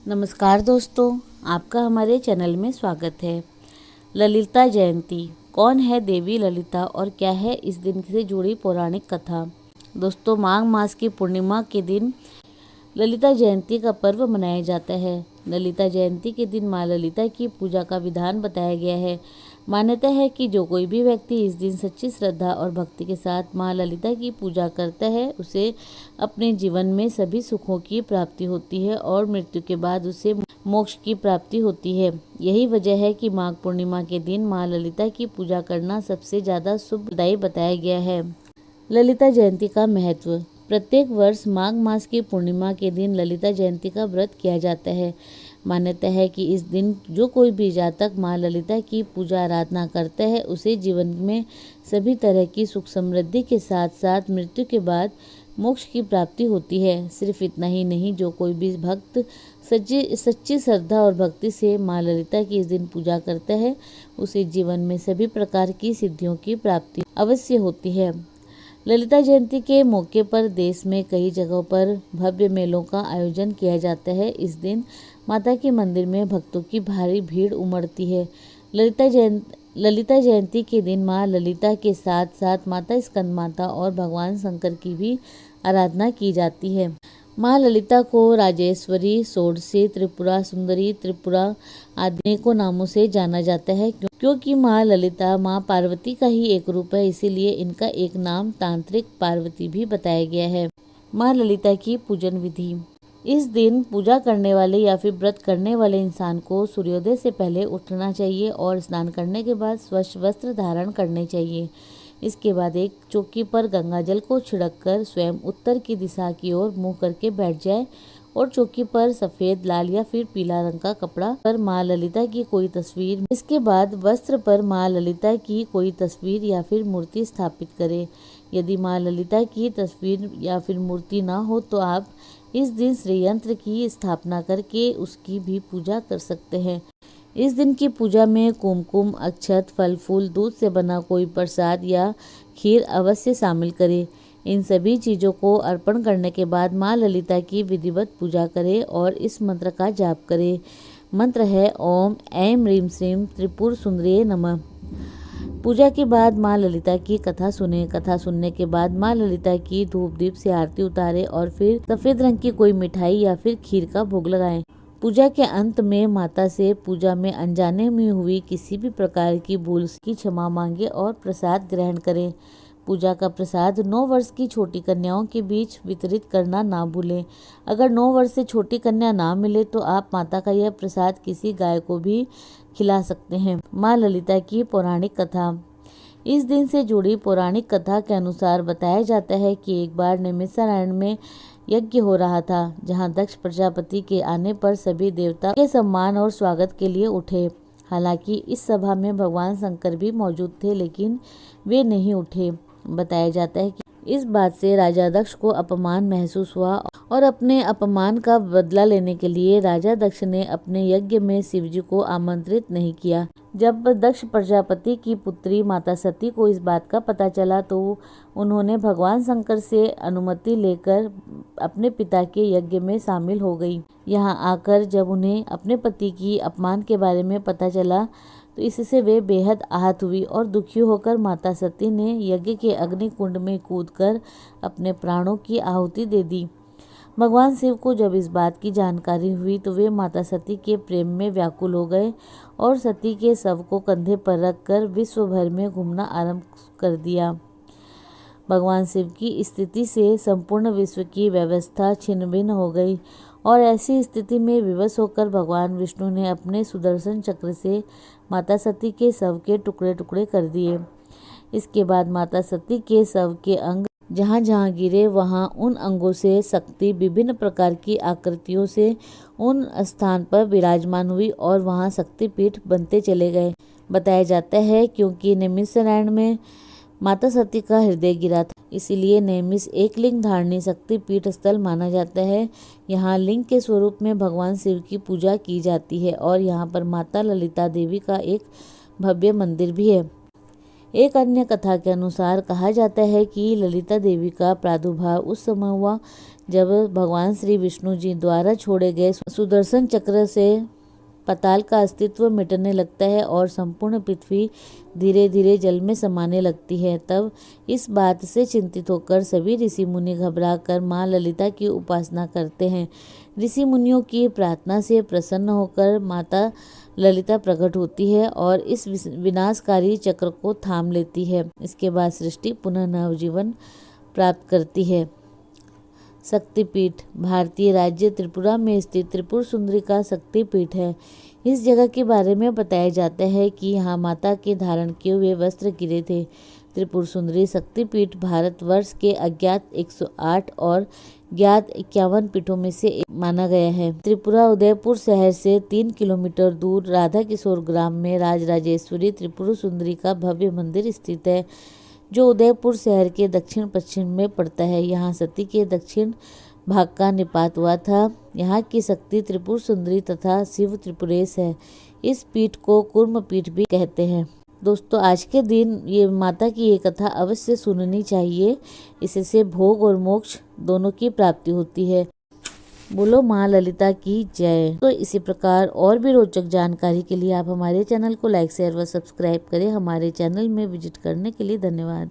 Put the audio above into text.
नमस्कार दोस्तों, आपका हमारे चैनल में स्वागत है। ललिता जयंती कौन है देवी ललिता और क्या है इस दिन से जुड़ी पौराणिक कथा। दोस्तों, माघ मास की पूर्णिमा के दिन ललिता जयंती का पर्व मनाया जाता है। ललिता जयंती के दिन माँ ललिता की पूजा का विधान बताया गया है। मान्यता है कि जो कोई भी व्यक्ति इस दिन सच्ची श्रद्धा और भक्ति के साथ माँ ललिता की पूजा करता है, उसे अपने जीवन में सभी सुखों की प्राप्ति होती है और मृत्यु के बाद उसे मोक्ष की प्राप्ति होती है। यही वजह है कि माघ पूर्णिमा के दिन माँ ललिता की पूजा करना सबसे ज़्यादा शुभदायी बताया गया है। ललिता जयंती का महत्व। प्रत्येक वर्ष माघ मास की पूर्णिमा के दिन ललिता जयंती का व्रत किया जाता है। मान्यता है कि इस दिन जो कोई भी जातक माँ ललिता की पूजा आराधना करता है, उसे जीवन में सभी तरह की सुख समृद्धि के साथ साथ मृत्यु के बाद मोक्ष की प्राप्ति होती है। सिर्फ इतना ही नहीं, जो कोई भी भक्त सच्ची श्रद्धा और भक्ति से माँ ललिता की इस दिन पूजा करता है, उसे जीवन में सभी प्रकार की सिद्धियों की प्राप्ति अवश्य होती है। ललिता जयंती के मौके पर देश में कई जगहों पर भव्य मेलों का आयोजन किया जाता है। इस दिन माता के मंदिर में भक्तों की भारी भीड़ उमड़ती है। ललिता जयंती के दिन माँ ललिता के साथ साथ माता स्कंद माता और भगवान शंकर की भी आराधना की जाती है। माँ ललिता को राजेश्वरी, षोडशी, त्रिपुरा सुंदरी, त्रिपुरा आदि अनेकों नामों से जाना जाता है। क्योंकि माँ ललिता माँ पार्वती का ही एक रूप है, इसीलिए इनका एक नाम तांत्रिक पार्वती भी बताया गया है। माँ ललिता की पूजन विधि। इस दिन पूजा करने वाले या फिर व्रत करने वाले इंसान को सूर्योदय से पहले उठना चाहिए और स्नान करने के बाद स्वच्छ वस्त्र धारण करने चाहिए। इसके बाद एक चौकी पर गंगा जल को छिड़ककर स्वयं उत्तर की दिशा की ओर मुंह करके बैठ जाए और चौकी पर सफेद, लाल या फिर पीला रंग का कपड़ा पर माँ ललिता की कोई तस्वीर, इसके बाद वस्त्र पर माँ ललिता की कोई तस्वीर या फिर मूर्ति स्थापित करें। यदि माँ ललिता की तस्वीर या फिर मूर्ति ना हो तो आप इस दिन श्री यंत्र की स्थापना करके उसकी भी पूजा कर सकते हैं। इस दिन की पूजा में कुमकुम, अक्षत, फल फूल, दूध से बना कोई प्रसाद या खीर अवश्य शामिल करें। इन सभी चीज़ों को अर्पण करने के बाद माँ ललिता की विधिवत पूजा करें और इस मंत्र का जाप करें। मंत्र है ओम ऐं ह्रीं श्रीं त्रिपुर सुंदरी नमः। पूजा के बाद माँ ललिता की कथा सुने। कथा सुनने के बाद माँ ललिता की धूप दीप से आरती उतारे और फिर सफेद रंग की कोई मिठाई या फिर खीर का भोग लगाएं। पूजा के अंत में माता से पूजा में अनजाने में हुई किसी भी प्रकार की भूल की क्षमा मांगे और प्रसाद ग्रहण करें। पूजा का प्रसाद 9 वर्ष की छोटी कन्याओं के बीच वितरित करना ना भूलें। अगर 9 वर्ष से छोटी कन्या ना मिले तो आप माता का यह प्रसाद किसी गाय को भी खिला सकते हैं। माँ ललिता की पौराणिक कथा। इस दिन से जुड़ी पौराणिक कथा के अनुसार बताया जाता है कि एक बार नैमिषारण्य में यज्ञ हो रहा था, जहां दक्ष प्रजापति के आने पर सभी देवता के सम्मान और स्वागत के लिए उठे। हालांकि इस सभा में भगवान शंकर भी मौजूद थे, लेकिन वे नहीं उठे। बताया जाता है कि इस बात से राजा दक्ष को अपमान महसूस हुआ और अपने अपमान का बदला लेने के लिए राजा दक्ष ने अपने यज्ञ में शिवजी को आमंत्रित नहीं किया। जब दक्ष प्रजापति की पुत्री माता सती को इस बात का पता चला तो उन्होंने भगवान शंकर से अनुमति लेकर अपने पिता के यज्ञ में शामिल हो गई। यहाँ आकर जब उन्हें अपने पति की अपमान के बारे में पता चला तो इससे वे बेहद आहत हुई और दुखी होकर माता सती ने यज्ञ के अग्नि कुंड में कूदकर अपने प्राणों की आहुति दे दी। भगवान शिव को जब इस बात की जानकारी हुई तो वे माता सती के प्रेम में व्याकुल हो गए और सती के शव को कंधे पर रखकर विश्व भर में घूमना आरंभ कर दिया। भगवान शिव की स्थिति से संपूर्ण विश्व की व्यवस्था छिन्न भिन्न हो गई और ऐसी स्थिति में विवश होकर भगवान विष्णु ने अपने सुदर्शन चक्र से माता सती के शव के टुकड़े टुकड़े कर दिए। इसके बाद माता सती के शव के अंग जहाँ जहाँ गिरे वहाँ उन अंगों से शक्ति विभिन्न प्रकार की आकृतियों से उन स्थान पर विराजमान हुई और वहाँ शक्तिपीठ बनते चले गए। बताया जाता है क्योंकि नैमिषारण्य में माता सती का हृदय गिरा था, इसीलिए नैमिष एक लिंग धारणी शक्तिपीठ स्थल माना जाता है। यहाँ लिंग के स्वरूप में भगवान शिव की पूजा की जाती है और यहाँ पर माता ललिता देवी का एक भव्य मंदिर भी है। एक अन्य कथा के अनुसार कहा जाता है कि ललिता देवी का प्रादुर्भाव उस समय हुआ जब भगवान श्री विष्णु जी द्वारा छोड़े गए सुदर्शन चक्र से पाताल का अस्तित्व मिटने लगता है और संपूर्ण पृथ्वी धीरे धीरे जल में समाने लगती है, तब इस बात से चिंतित होकर सभी ऋषि मुनि घबरा कर माँ ललिता की उपासना करते हैं। ऋषि मुनियों की प्रार्थना से प्रसन्न होकर माता ललिता प्रकट होती है और इस विनाशकारी चक्र को थाम लेती है। इसके बाद सृष्टि पुनः नवजीवन प्राप्त करती है। शक्तिपीठ भारतीय राज्य त्रिपुरा में स्थित त्रिपुर सुंदरी का शक्तिपीठ है। इस जगह के बारे में बताया जाता है कि यहाँ माता के धारण किए हुए वस्त्र गिरे थे। त्रिपुर सुंदरी शक्तिपीठ भारतवर्ष के अज्ञात 108 और ज्ञात 51 पीठों में से एक माना गया है। त्रिपुरा उदयपुर शहर से 3 किलोमीटर दूर राधा किशोर ग्राम में राजराजेश्वरी त्रिपुर सुंदरी का भव्य मंदिर स्थित है, जो उदयपुर शहर के दक्षिण पश्चिम में पड़ता है। यहाँ सती के दक्षिण भाग का निपात हुआ था। यहाँ की शक्ति त्रिपुर सुंदरी तथा शिव त्रिपुरेश है। इस पीठ को कूर्म पीठ भी कहते हैं। दोस्तों, आज के दिन ये माता की ये कथा अवश्य सुननी चाहिए। इससे भोग और मोक्ष दोनों की प्राप्ति होती है। बोलो माँ ललिता की जय। तो इसी प्रकार और भी रोचक जानकारी के लिए आप हमारे चैनल को लाइक शेयर व सब्सक्राइब करें। हमारे चैनल में विजिट करने के लिए धन्यवाद।